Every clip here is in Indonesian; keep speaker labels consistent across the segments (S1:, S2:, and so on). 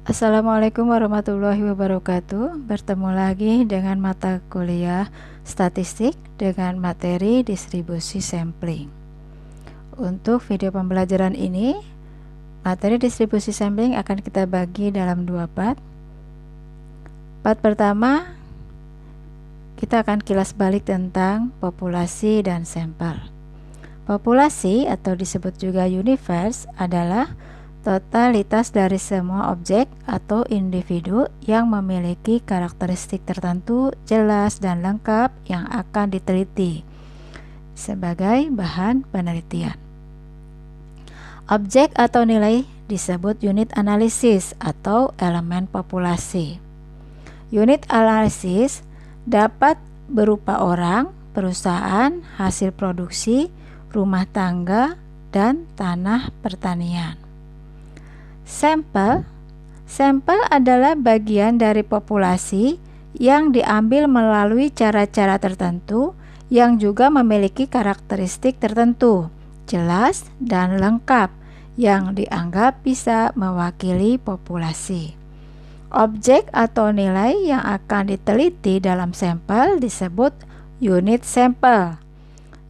S1: Assalamualaikum warahmatullahi wabarakatuh. Bertemu lagi dengan mata kuliah statistik dengan materi distribusi sampling. Untuk video pembelajaran ini, materi distribusi sampling akan kita bagi dalam dua part. Part pertama, kita akan kilas balik tentang populasi dan sampel. Populasi atau disebut juga universe adalah totalitas dari semua objek atau individu yang memiliki karakteristik tertentu jelas dan lengkap yang akan diteliti sebagai bahan penelitian. Objek atau nilai disebut unit analisis atau elemen populasi. Unit analisis dapat berupa orang, perusahaan, hasil produksi, rumah tangga, dan tanah pertanian. Sampel adalah bagian dari populasi yang diambil melalui cara-cara tertentu yang juga memiliki karakteristik tertentu, jelas dan lengkap, yang dianggap bisa mewakili populasi. Objek atau nilai yang akan diteliti dalam sampel disebut unit sampel.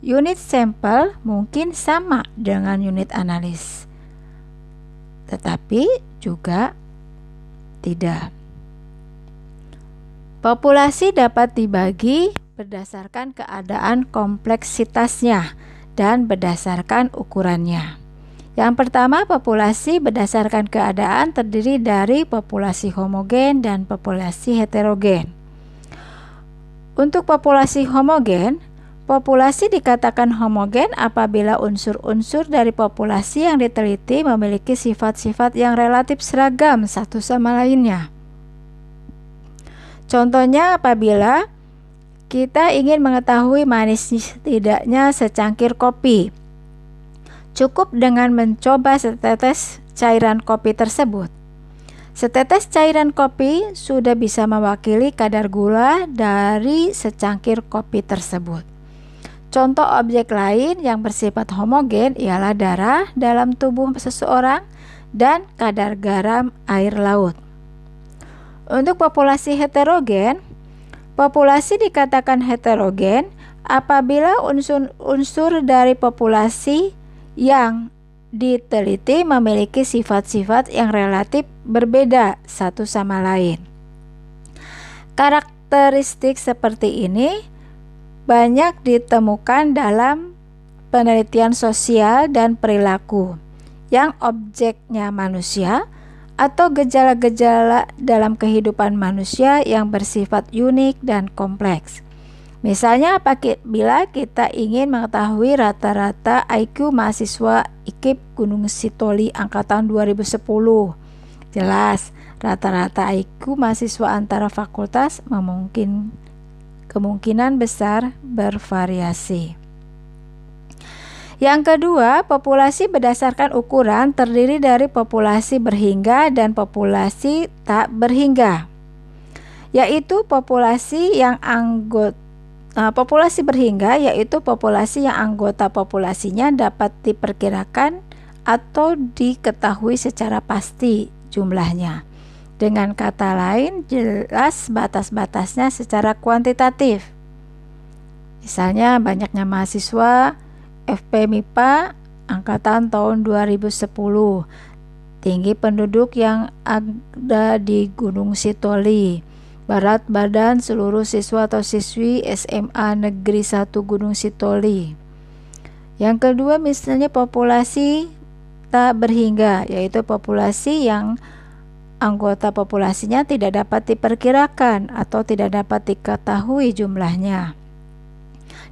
S1: Unit sampel mungkin sama dengan unit analis, tetapi juga tidak. Populasi dapat dibagi berdasarkan keadaan kompleksitasnya dan berdasarkan ukurannya. Yang pertama, populasi berdasarkan keadaan terdiri dari populasi homogen dan populasi heterogen. Untuk populasi homogen, populasi dikatakan homogen apabila unsur-unsur dari populasi yang diteliti memiliki sifat-sifat yang relatif seragam satu sama lainnya. Contohnya apabila kita ingin mengetahui manis tidaknya secangkir kopi, cukup dengan mencoba setetes cairan kopi tersebut. Setetes cairan kopi sudah bisa mewakili kadar gula dari secangkir kopi tersebut. Contoh objek lain yang bersifat homogen ialah darah dalam tubuh seseorang dan kadar garam air laut. Untuk populasi heterogen, populasi dikatakan heterogen apabila unsur-unsur dari populasi yang diteliti memiliki sifat-sifat yang relatif berbeda satu sama lain. Karakteristik seperti ini banyak ditemukan dalam penelitian sosial dan perilaku yang objeknya manusia atau gejala-gejala dalam kehidupan manusia yang bersifat unik dan kompleks. Misalnya apabila kita ingin mengetahui rata-rata IQ mahasiswa IKIP Gunung Sitoli angkatan 2010. Jelas, rata-rata IQ mahasiswa antara fakultas kemungkinan besar bervariasi. Yang kedua, populasi berdasarkan ukuran terdiri dari populasi berhingga dan populasi tak berhingga, yaitu populasi berhingga yaitu populasi yang anggota populasinya dapat diperkirakan atau diketahui secara pasti jumlahnya. Dengan kata lain, jelas batas-batasnya secara kuantitatif. Misalnya banyaknya mahasiswa FP MIPA angkatan tahun 2010, tinggi penduduk yang ada di Gunung Sitoli, berat badan seluruh siswa atau siswi SMA Negeri 1 Gunung Sitoli. Yang kedua, misalnya populasi tak berhingga, yaitu populasi yang anggota populasinya tidak dapat diperkirakan atau tidak dapat diketahui jumlahnya.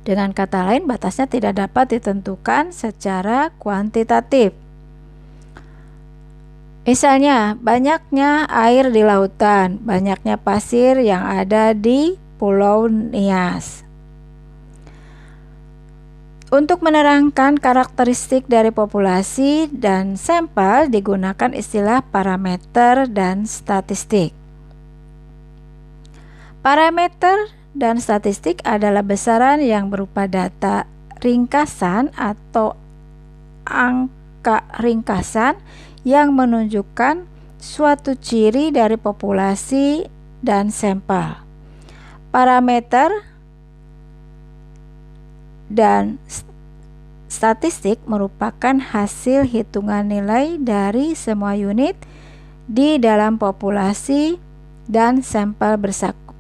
S1: Dengan kata lain, batasnya tidak dapat ditentukan secara kuantitatif. Misalnya, banyaknya air di lautan, banyaknya pasir yang ada di Pulau Nias. Untuk menerangkan karakteristik dari populasi dan sampel digunakan istilah parameter dan statistik. Parameter dan statistik adalah besaran yang berupa data ringkasan atau angka ringkasan yang menunjukkan suatu ciri dari populasi dan sampel. Parameter dan statistik merupakan hasil hitungan nilai dari semua unit di dalam populasi dan sampel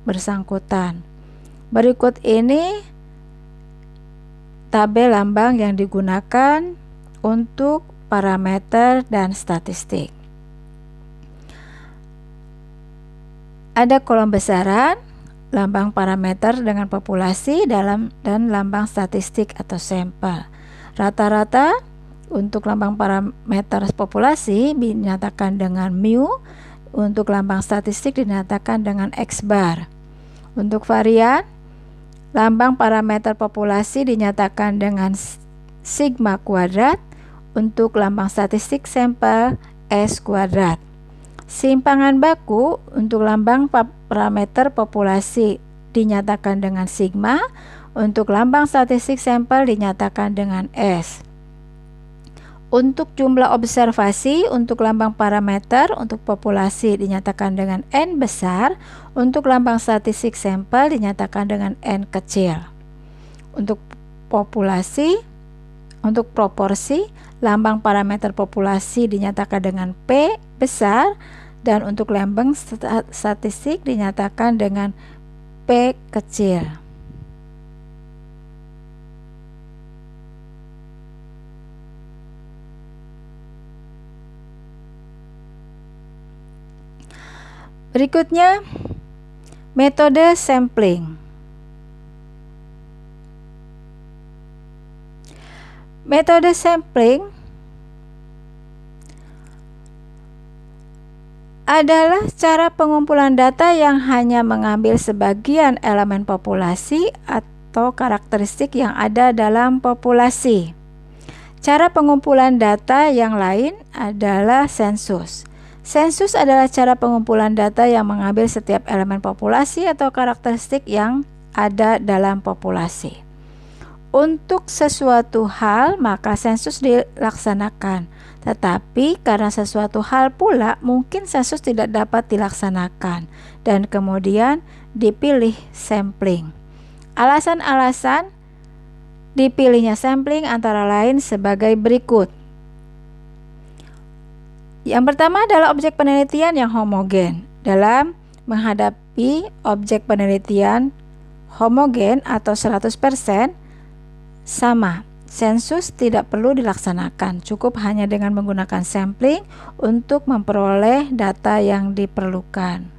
S1: bersangkutan. Berikut ini tabel lambang yang digunakan untuk parameter dan statistik. Ada kolom besaran, lambang parameter dengan populasi dan lambang statistik atau sampel. Rata-rata untuk lambang parameter populasi dinyatakan dengan mu, untuk lambang statistik dinyatakan dengan X bar. Untuk varian, lambang parameter populasi dinyatakan dengan sigma kuadrat, untuk lambang statistik sampel S kuadrat. Simpangan baku untuk lambang parameter populasi dinyatakan dengan sigma, untuk lambang statistik sampel dinyatakan dengan S. Untuk jumlah observasi untuk lambang parameter untuk populasi dinyatakan dengan N besar, untuk lambang statistik sampel dinyatakan dengan N kecil. Untuk proporsi, lambang parameter populasi dinyatakan dengan P besar, dan untuk lambang statistik dinyatakan dengan P kecil. Berikutnya, metode sampling. Metode sampling adalah cara pengumpulan data yang hanya mengambil sebagian elemen populasi atau karakteristik yang ada dalam populasi. Cara pengumpulan data yang lain adalah sensus. Sensus adalah cara pengumpulan data yang mengambil setiap elemen populasi atau karakteristik yang ada dalam populasi. Untuk sesuatu hal, maka sensus dilaksanakan. Tetapi karena sesuatu hal pula mungkin sensus tidak dapat dilaksanakan, dan kemudian dipilih sampling. Alasan-alasan dipilihnya sampling antara lain sebagai berikut. Yang pertama adalah objek penelitian yang homogen. Dalam menghadapi objek penelitian homogen atau 100% sama, sensus tidak perlu dilaksanakan, cukup hanya dengan menggunakan sampling untuk memperoleh data yang diperlukan.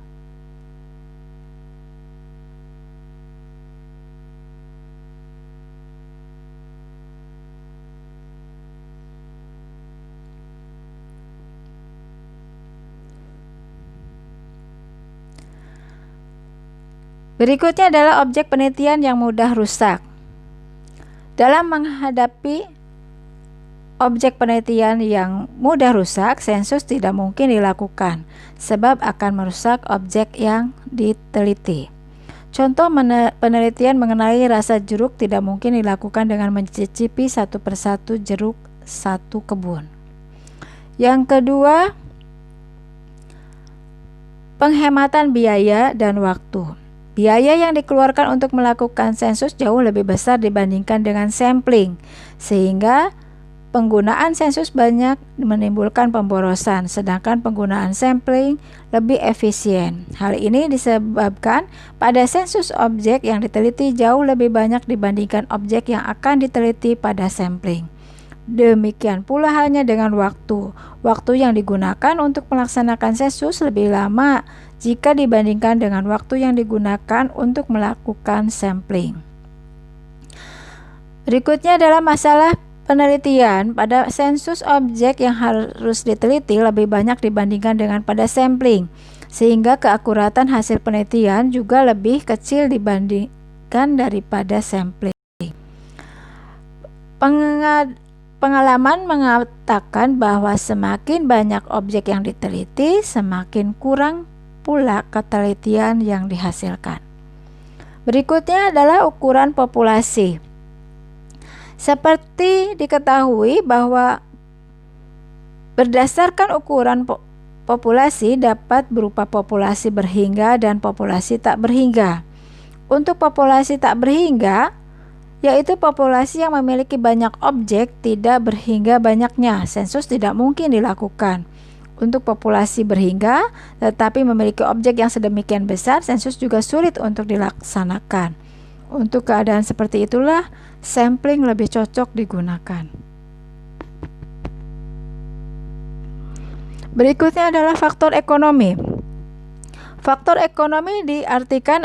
S1: Berikutnya adalah objek penelitian yang mudah rusak. Dalam menghadapi objek penelitian yang mudah rusak, sensus tidak mungkin dilakukan, sebab akan merusak objek yang diteliti. Contoh penelitian mengenai rasa jeruk tidak mungkin dilakukan dengan mencicipi satu persatu jeruk satu kebun. Yang kedua, penghematan biaya dan waktu. Biaya yang dikeluarkan untuk melakukan sensus jauh lebih besar dibandingkan dengan sampling, sehingga penggunaan sensus banyak menimbulkan pemborosan, sedangkan penggunaan sampling lebih efisien. Hal ini disebabkan pada sensus objek yang diteliti jauh lebih banyak dibandingkan objek yang akan diteliti pada sampling. Demikian pula halnya dengan waktu. Waktu yang digunakan untuk melaksanakan sensus lebih lama jika dibandingkan dengan waktu yang digunakan untuk melakukan sampling. Berikutnya adalah masalah penelitian. Pada sensus objek yang harus diteliti lebih banyak dibandingkan dengan pada sampling, sehingga keakuratan hasil penelitian juga lebih kecil dibandingkan daripada sampling. Pengalaman mengatakan bahwa semakin banyak objek yang diteliti, semakin kurang pula ketelitian yang dihasilkan. Berikutnya adalah ukuran populasi. Seperti diketahui bahwa berdasarkan ukuran populasi dapat berupa populasi berhingga dan populasi tak berhingga. Untuk populasi tak berhingga, yaitu populasi yang memiliki banyak objek tidak berhingga banyaknya, sensus tidak mungkin dilakukan. Untuk populasi berhingga, tetapi memiliki objek yang sedemikian besar, sensus juga sulit untuk dilaksanakan. Untuk keadaan seperti itulah, sampling lebih cocok digunakan. Berikutnya adalah faktor ekonomi. Faktor ekonomi diartikan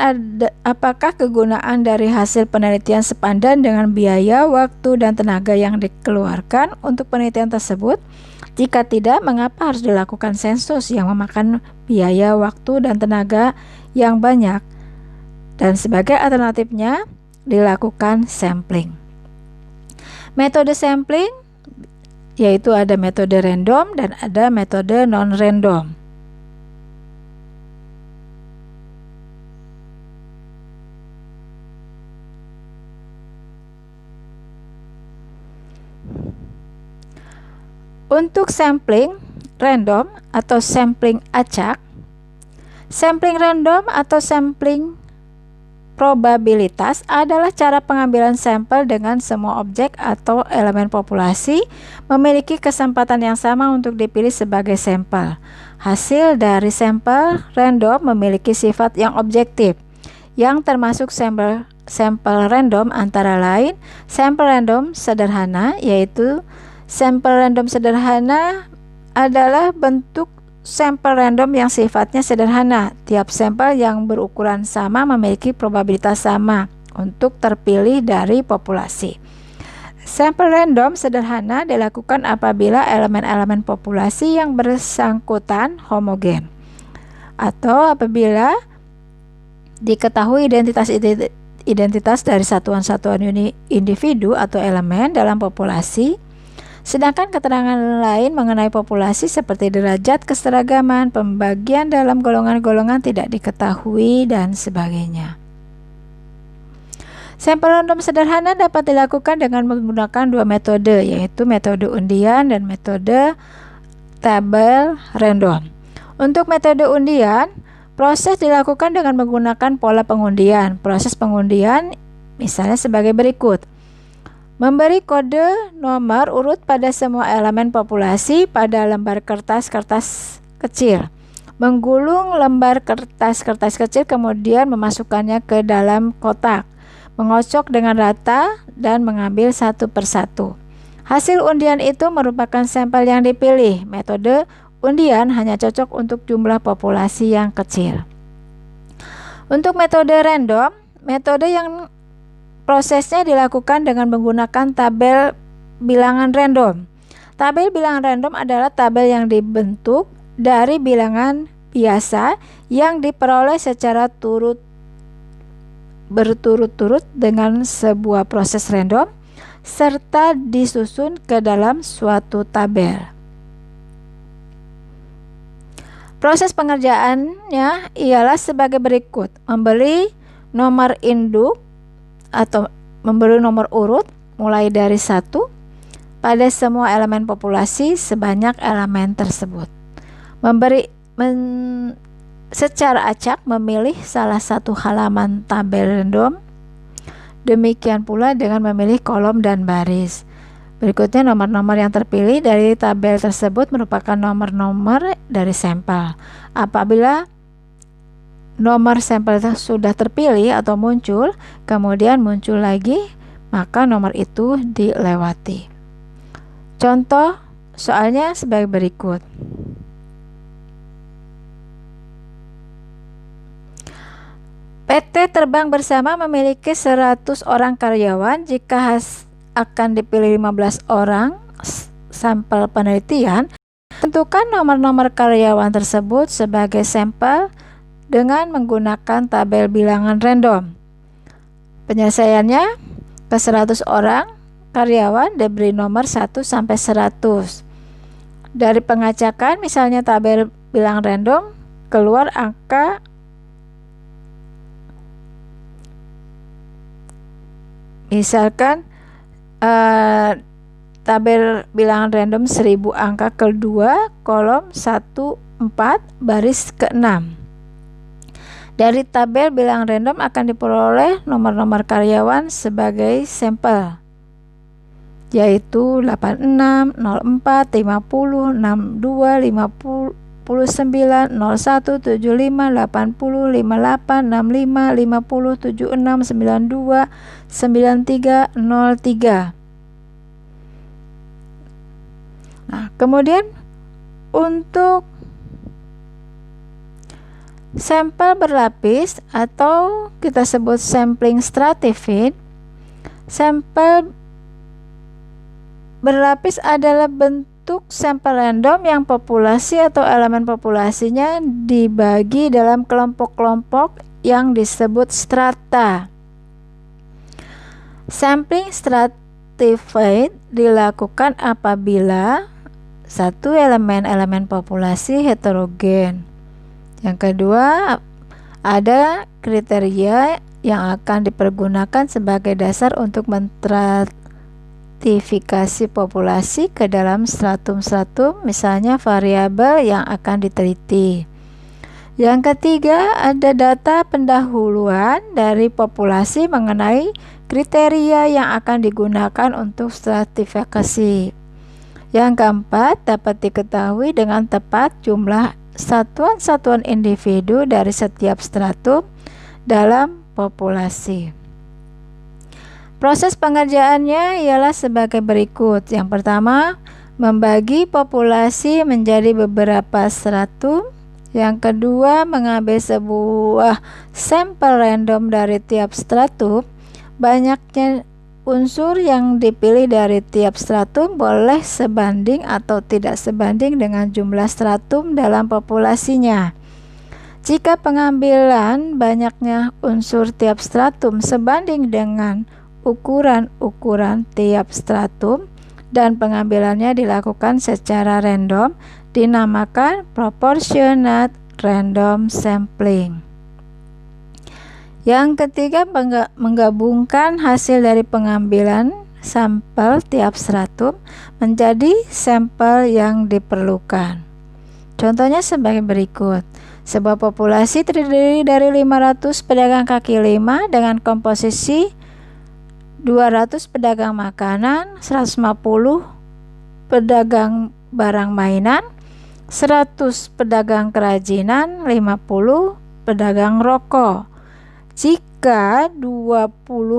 S1: apakah kegunaan dari hasil penelitian sepadan dengan biaya, waktu, dan tenaga yang dikeluarkan untuk penelitian tersebut. Jika tidak, mengapa harus dilakukan sensus yang memakan biaya, waktu, dan tenaga yang banyak? Dan sebagai alternatifnya, dilakukan sampling. Metode sampling yaitu ada metode random dan ada metode non-random. Untuk sampling random atau sampling acak, sampling random atau sampling probabilitas adalah cara pengambilan sampel dengan semua objek atau elemen populasi memiliki kesempatan yang sama untuk dipilih sebagai sampel. Hasil dari sampel random memiliki sifat yang objektif, yang termasuk sampel random antara lain sampel random sederhana, yaitu sampel random sederhana adalah bentuk sampel random yang sifatnya sederhana. Tiap sampel yang berukuran sama memiliki probabilitas sama untuk terpilih dari populasi. Sampel random sederhana dilakukan apabila elemen-elemen populasi yang bersangkutan homogen, atau apabila diketahui identitas dari satuan-satuan individu atau elemen dalam populasi. Sedangkan keterangan lain mengenai populasi seperti derajat keseragaman, pembagian dalam golongan-golongan tidak diketahui, dan sebagainya. Sampel random sederhana dapat dilakukan dengan menggunakan dua metode, yaitu metode undian dan metode tabel random. Untuk metode undian, proses dilakukan dengan menggunakan pola pengundian. Proses pengundian misalnya sebagai berikut. Memberi kode nomor urut pada semua elemen populasi pada lembar kertas kecil. Menggulung lembar kertas kecil kemudian memasukkannya ke dalam kotak. Mengocok dengan rata dan mengambil satu persatu. Hasil undian itu merupakan sampel yang dipilih. Metode undian hanya cocok untuk jumlah populasi yang kecil. Untuk metode random, metode yang prosesnya dilakukan dengan menggunakan tabel bilangan random. Tabel bilangan random adalah tabel yang dibentuk dari bilangan biasa yang diperoleh secara berturut-turut dengan sebuah proses random serta disusun ke dalam suatu tabel. Proses pengerjaannya ialah sebagai berikut. Memberi nomor induk atau memberi nomor urut mulai dari 1 pada semua elemen populasi sebanyak elemen tersebut. Secara acak memilih salah satu halaman tabel random. Demikian pula dengan memilih kolom dan baris. Berikutnya nomor-nomor yang terpilih dari tabel tersebut merupakan nomor-nomor dari sampel. Apabila nomor sampel sudah terpilih atau muncul, kemudian muncul lagi, maka nomor itu dilewati. Contoh soalnya sebagai berikut. PT Terbang Bersama memiliki 100 orang karyawan. Jika akan dipilih 15 orang sampel penelitian, tentukan nomor-nomor karyawan tersebut sebagai sampel dengan menggunakan tabel bilangan random. Penyelesaiannya, ke 100 orang karyawan diberi nomor 1 sampai 100. Dari pengacakan misalnya tabel bilangan random, keluar angka misalkan tabel bilangan random 1000 angka kedua kolom 1 baris ke-6. Dari tabel bilangan random akan diperoleh nomor-nomor karyawan sebagai sampel, yaitu 86, 04, 50, 62, 59, 01, 75, 80, 58, 65, 50, 76, 92, 93, 03. Nah, kemudian untuk sampel berlapis atau kita sebut sampling stratified, sampel berlapis adalah bentuk sampel random yang populasi atau elemen populasinya dibagi dalam kelompok-kelompok yang disebut strata. Sampling stratified dilakukan apabila satu elemen populasi heterogen. Yang kedua, ada kriteria yang akan dipergunakan sebagai dasar untuk menstratifikasi populasi ke dalam stratum-stratum, misalnya variabel yang akan diteliti. Yang ketiga, ada data pendahuluan dari populasi mengenai kriteria yang akan digunakan untuk stratifikasi. Yang keempat, dapat diketahui dengan tepat jumlah satuan-satuan individu dari setiap stratum dalam populasi. Proses pengerjaannya ialah sebagai berikut. Yang pertama, membagi populasi menjadi beberapa stratum. Yang kedua, mengambil sebuah sampel random dari tiap stratum. Banyaknya unsur yang dipilih dari tiap stratum boleh sebanding atau tidak sebanding dengan jumlah stratum dalam populasinya. Jika pengambilan banyaknya unsur tiap stratum sebanding dengan ukuran-ukuran tiap stratum dan pengambilannya dilakukan secara random, dinamakan proportionate random sampling. Yang ketiga, menggabungkan hasil dari pengambilan sampel tiap stratum menjadi sampel yang diperlukan. Contohnya sebagai berikut. Sebuah populasi terdiri dari 500 pedagang kaki lima dengan komposisi 200 pedagang makanan, 150 pedagang barang mainan, 100 pedagang kerajinan, 50 pedagang rokok. Jika 20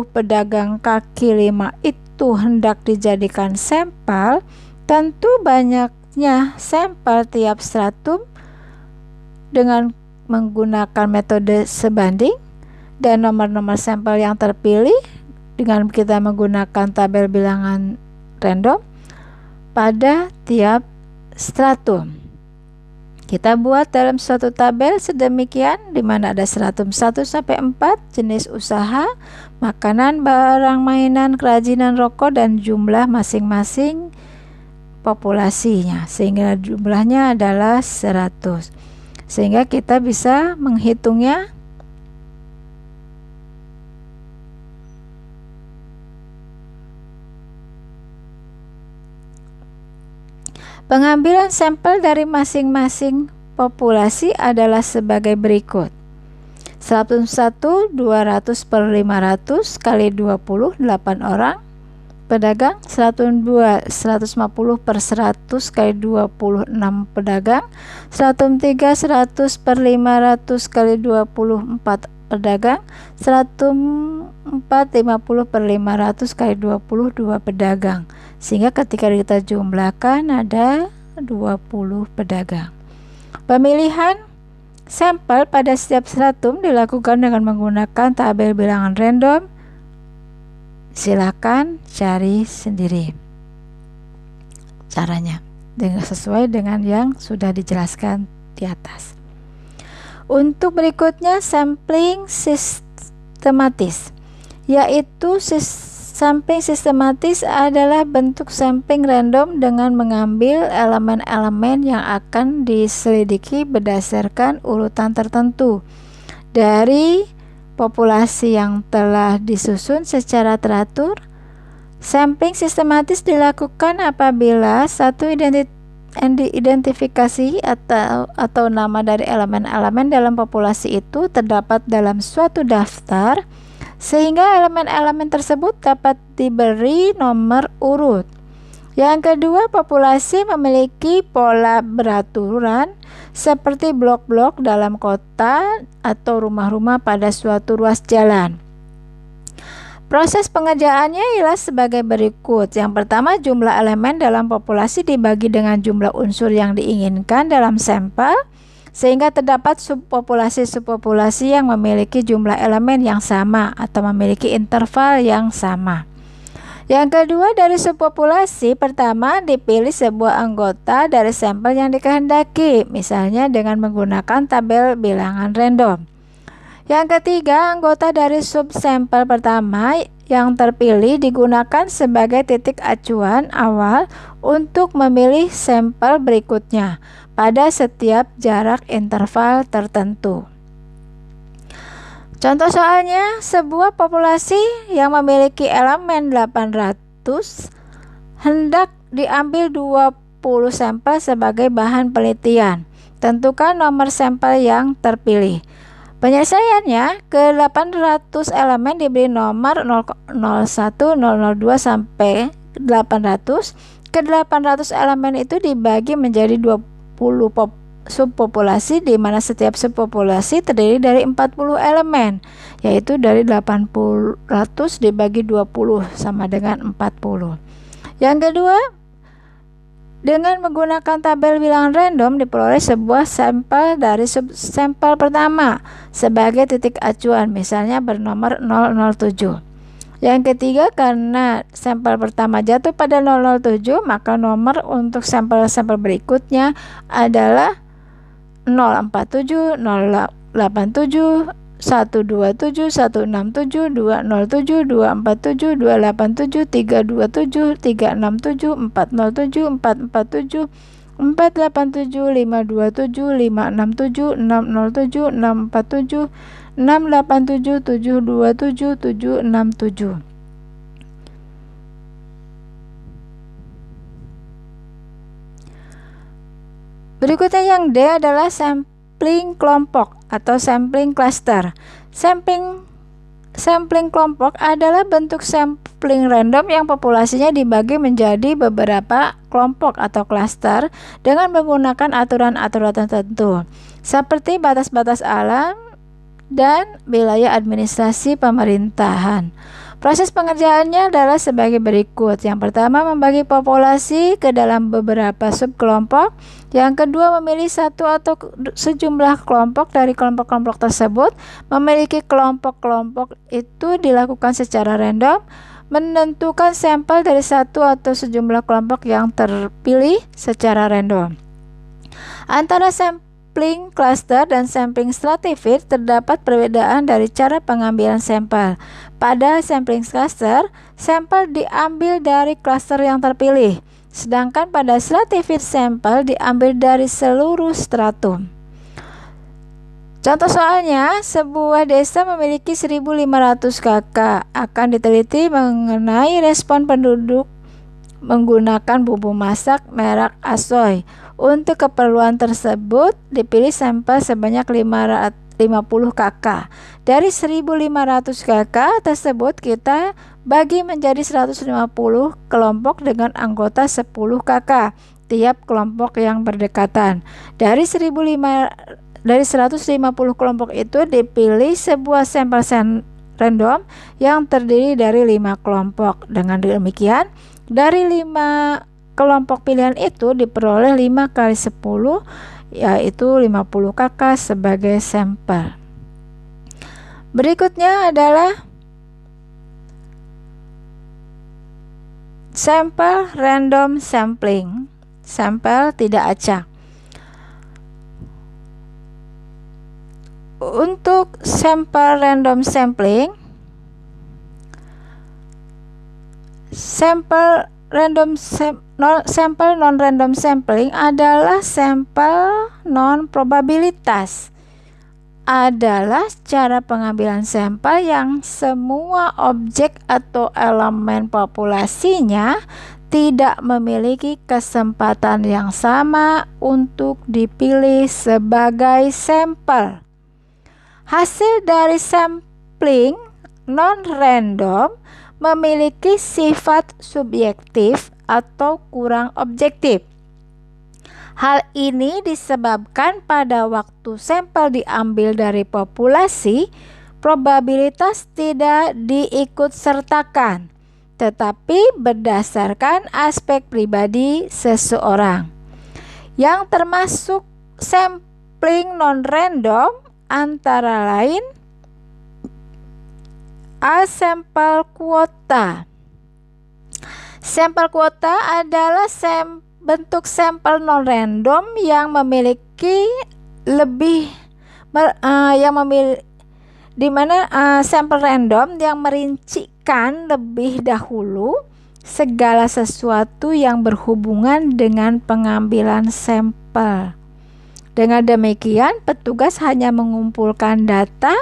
S1: pedagang kaki lima itu hendak dijadikan sampel, tentu banyaknya sampel tiap stratum dengan menggunakan metode sebanding dan nomor-nomor sampel yang terpilih dengan kita menggunakan tabel bilangan random pada tiap stratum. Kita buat dalam suatu tabel sedemikian di mana ada stratum 1 sampai 4, jenis usaha, makanan, barang mainan, kerajinan, rokok dan jumlah masing-masing populasinya, sehingga jumlahnya adalah 100. Sehingga kita bisa menghitungnya pengambilan sampel dari masing-masing populasi adalah sebagai berikut. Stratum 1 200 per 500 kali 20 8 orang pedagang. Stratum 2 150 per 100 kali 26 pedagang. Stratum 3 100 per 500 kali 24 pedagang. Stratum 4 50 per 500 kali 22 pedagang. Sehingga ketika kita jumlahkan ada 20 pedagang. Pemilihan sampel pada setiap stratum dilakukan dengan menggunakan tabel bilangan random. Silakan cari sendiri caranya sesuai dengan yang sudah dijelaskan di atas. Untuk berikutnya, sampling sistematis, yaitu sampling sistematis adalah bentuk sampling random dengan mengambil elemen-elemen yang akan diselidiki berdasarkan urutan tertentu dari populasi yang telah disusun secara teratur. Sampling sistematis dilakukan apabila satu identifikasi atau nama dari elemen-elemen dalam populasi itu terdapat dalam suatu daftar, sehingga elemen-elemen tersebut dapat diberi nomor urut. Yang kedua, populasi memiliki pola beraturan seperti blok-blok dalam kota atau rumah-rumah pada suatu ruas jalan. Proses pengerjaannya ialah sebagai berikut. Yang pertama, jumlah elemen dalam populasi dibagi dengan jumlah unsur yang diinginkan dalam sampel, sehingga terdapat subpopulasi-subpopulasi yang memiliki jumlah elemen yang sama atau memiliki interval yang sama. Yang kedua, dari subpopulasi pertama dipilih sebuah anggota dari sampel yang dikehendaki, misalnya dengan menggunakan tabel bilangan random. Yang ketiga, anggota dari subsampel pertama yang terpilih digunakan sebagai titik acuan awal untuk memilih sampel berikutnya pada setiap jarak interval tertentu. Contoh soalnya, sebuah populasi yang memiliki elemen 800 hendak diambil 20 sampel sebagai bahan penelitian. Tentukan nomor sampel yang terpilih. Penyelesaiannya, ke 800 elemen diberi nomor 001, 002 sampai 800. Ke 800 elemen itu dibagi menjadi 20 subpopulasi, di mana setiap subpopulasi terdiri dari 40 elemen, yaitu dari 800 dibagi 20 sama dengan 40. Yang kedua, dengan menggunakan tabel bilangan random diperoleh sebuah sampel dari subsampel pertama sebagai titik acuan, misalnya bernomor 007. Yang ketiga, karena sampel pertama jatuh pada 007, maka nomor untuk sampel-sampel berikutnya adalah 047, 087, 127, 167, 207, 247, 287, 327, 367, 407, 447, 487, 527, 567, 607, 647, 687, 727, 767. Berikutnya yang D adalah sampling kelompok atau sampling cluster. Sampling kelompok adalah bentuk sampling random yang populasinya dibagi menjadi beberapa kelompok atau cluster dengan menggunakan aturan-aturan tertentu, seperti batas-batas alam dan wilayah administrasi pemerintahan. Proses pengerjaannya adalah sebagai berikut. Yang pertama, membagi populasi ke dalam beberapa subkelompok. Yang kedua, memilih satu atau sejumlah kelompok dari kelompok-kelompok tersebut. Memiliki kelompok-kelompok itu dilakukan secara random. Menentukan sampel dari satu atau sejumlah kelompok yang terpilih secara random. Antara sampling cluster dan sampling stratified terdapat perbedaan dari cara pengambilan sampel. Pada sampling cluster, sampel diambil dari cluster yang terpilih, sedangkan pada stratified sampel diambil dari seluruh stratum. Contoh soalnya, sebuah desa memiliki 1.500 kakak. Akan diteliti mengenai respon penduduk menggunakan bumbu masak merek Asoy. Untuk keperluan tersebut, dipilih sampel sebanyak 50 kakak. Dari 1.500 kakak tersebut kita bagi menjadi 150 kelompok dengan anggota 10 kakak tiap kelompok yang berdekatan. Dari 150 kelompok itu dipilih sebuah sampel random yang terdiri dari 5 kelompok. Dengan demikian, dari 5 kelompok pilihan itu diperoleh 5 kali 10, yaitu 50 kakak sebagai sampel. Berikutnya adalah sampel random sampling, sampel tidak acak. Untuk sampel random sampling, sampel non-random sampling adalah sampel non-probabilitas. Adalah cara pengambilan sampel yang semua objek atau elemen populasinya tidak memiliki kesempatan yang sama untuk dipilih sebagai sampel. Hasil dari sampling non-random memiliki sifat subjektif atau kurang objektif. Hal ini disebabkan pada waktu sampel diambil dari populasi, probabilitas tidak diikutsertakan, tetapi berdasarkan aspek pribadi seseorang, yang termasuk sampling non-random antara lain A. Sampel kuota. Sampel kuota adalah bentuk sampel non-random yang memiliki di mana sampel random yang merincikan lebih dahulu segala sesuatu yang berhubungan dengan pengambilan sampel. Dengan demikian, petugas hanya mengumpulkan data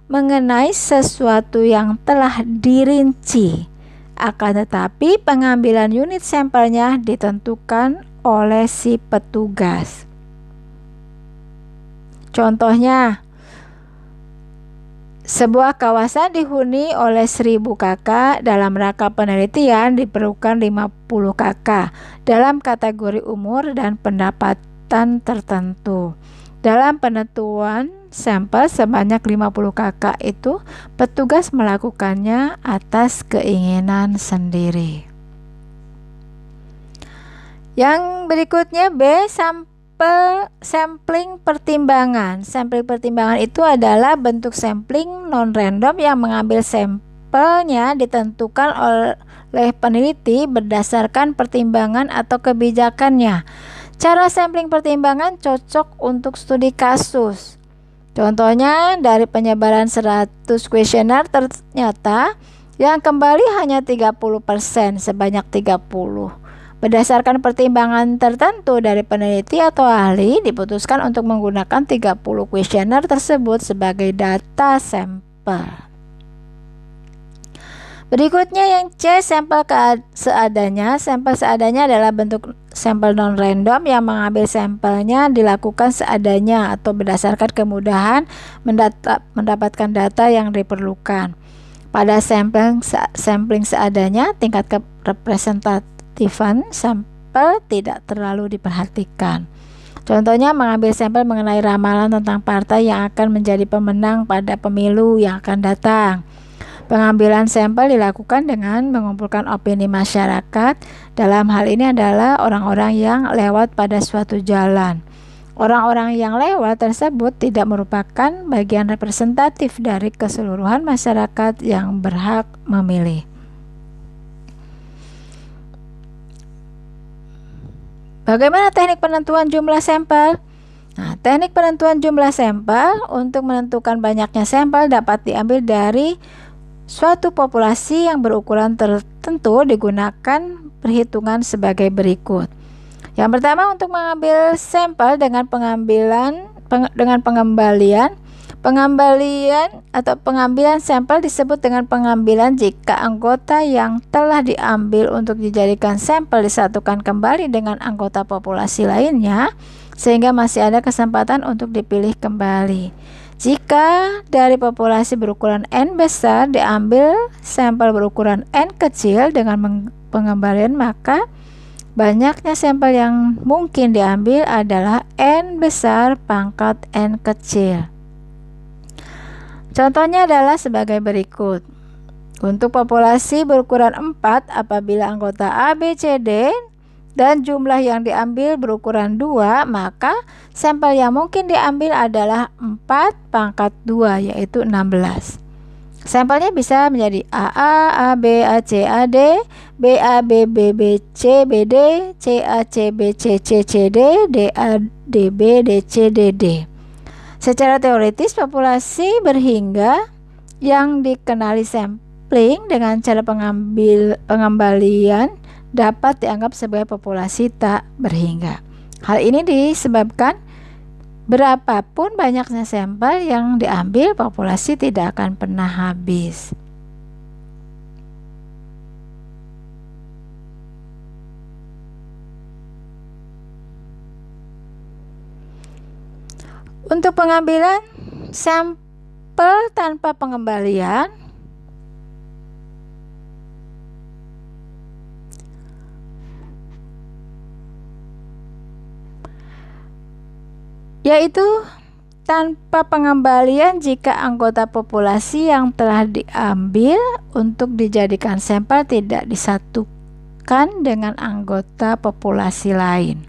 S1: mengenai sesuatu yang telah dirinci. Akan tetapi pengambilan unit sampelnya ditentukan oleh si petugas. Contohnya, sebuah kawasan dihuni oleh 1000 kakak. Dalam rangka penelitian diperlukan 50 kakak dalam kategori umur dan pendapatan tertentu. Dalam penentuan sampel sebanyak 50 kakak itu, petugas melakukannya atas keinginan sendiri. Yang berikutnya B. Sampling pertimbangan. Sampling pertimbangan itu adalah bentuk sampling non-random yang mengambil sampelnya ditentukan oleh peneliti berdasarkan pertimbangan atau kebijakannya. Cara sampling pertimbangan cocok untuk studi kasus. Contohnya, dari penyebaran 100 kuesioner ternyata yang kembali hanya 30%, sebanyak 30. Berdasarkan pertimbangan tertentu dari peneliti atau ahli, diputuskan untuk menggunakan 30 kuesioner tersebut sebagai data sampel. Berikutnya yang C. Sampel seadanya. Sampel seadanya adalah bentuk sampel non-random yang mengambil sampelnya dilakukan seadanya atau berdasarkan kemudahan mendapatkan data yang diperlukan. Pada sampling seadanya, tingkat kerepresentatifan sampel tidak terlalu diperhatikan. Contohnya, mengambil sampel mengenai ramalan tentang partai yang akan menjadi pemenang pada pemilu yang akan datang. Pengambilan sampel dilakukan dengan mengumpulkan opini masyarakat. Dalam hal ini adalah orang-orang yang lewat pada suatu jalan. Orang-orang yang lewat tersebut tidak merupakan bagian representatif dari keseluruhan masyarakat yang berhak memilih. Bagaimana teknik penentuan jumlah sampel? Nah, teknik penentuan jumlah sampel untuk menentukan banyaknya sampel dapat diambil dari suatu populasi yang berukuran tertentu. Digunakan perhitungan sebagai berikut. Yang pertama, untuk mengambil sampel dengan pengambilan sampel disebut dengan pengambilan jika anggota yang telah diambil untuk dijadikan sampel disatukan kembali dengan anggota populasi lainnya sehingga masih ada kesempatan untuk dipilih kembali. Jika dari populasi berukuran N besar diambil sampel berukuran N kecil dengan pengembalian, maka banyaknya sampel yang mungkin diambil adalah N besar pangkat N kecil. Contohnya adalah sebagai berikut. Untuk populasi berukuran 4, apabila anggota A, B, C, D dan jumlah yang diambil berukuran 2, maka sampel yang mungkin diambil adalah 4 pangkat 2, yaitu 16. Sampelnya bisa menjadi AA, AB, AC, AD, BA, BB, BC, BD, CA, CB, CC, CD, DA, DB, DC, DD. Secara teoritis, populasi berhingga yang dikenali sampling dengan cara pengembalian dapat dianggap sebagai populasi tak berhingga. Hal ini disebabkan berapapun banyaknya sampel yang diambil, populasi tidak akan pernah habis. Untuk pengambilan sampel tanpa pengembalian, yaitu tanpa pengembalian jika anggota populasi yang telah diambil untuk dijadikan sampel tidak disatukan dengan anggota populasi lain.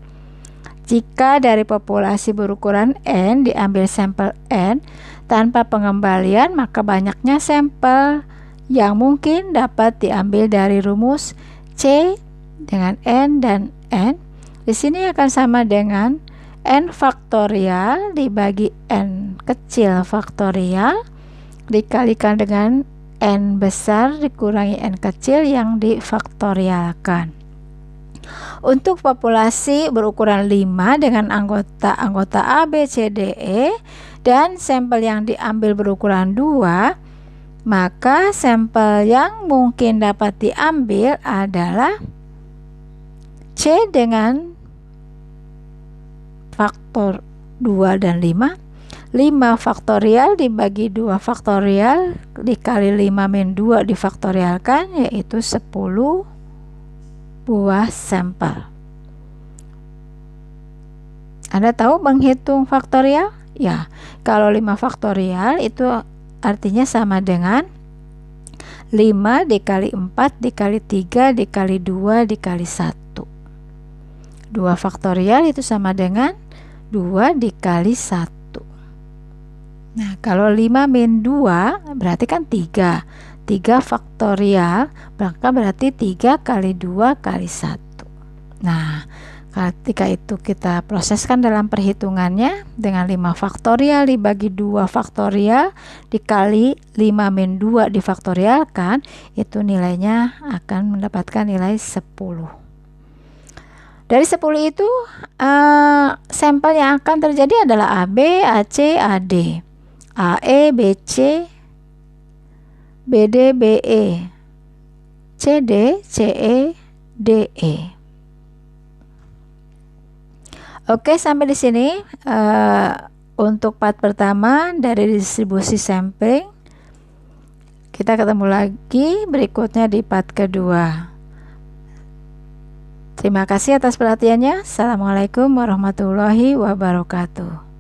S1: Jika dari populasi berukuran N diambil sampel N tanpa pengembalian, maka banyaknya sampel yang mungkin dapat diambil dari rumus C dengan N dan N. Di sini akan sama dengan N faktorial dibagi N kecil faktorial dikalikan dengan N besar dikurangi N kecil yang difaktorialkan. Untuk populasi berukuran 5 dengan anggota A, B, C, D, E dan sampel yang diambil berukuran 2, maka sampel yang mungkin dapat diambil adalah C dengan faktor 2 dan 5 faktorial dibagi 2 faktorial dikali 5 min 2 difaktorialkan, yaitu 10 buah sampel. Anda tahu menghitung faktorial? Ya, kalau 5 faktorial itu artinya sama dengan 5 dikali 4 dikali 3 dikali 2 dikali 1. 2 faktorial itu sama dengan 2 dikali 1. Nah, kalau 5 min 2 berarti kan 3. 3 faktorial maka berarti 3 kali 2 kali 1. Nah, ketika itu kita proseskan dalam perhitungannya dengan 5 faktorial dibagi 2 faktorial dikali 5 min 2 difaktorialkan, itu nilainya akan mendapatkan nilai 10. Dari 10 itu sampel yang akan terjadi adalah AB, AC, AD, AE, BC, BD, BE, CD, CE, DE. Oke, sampai di sini untuk part pertama dari distribusi sampling. Kita ketemu lagi berikutnya di part kedua. Terima kasih atas perhatiannya. Assalamualaikum warahmatullahi wabarakatuh.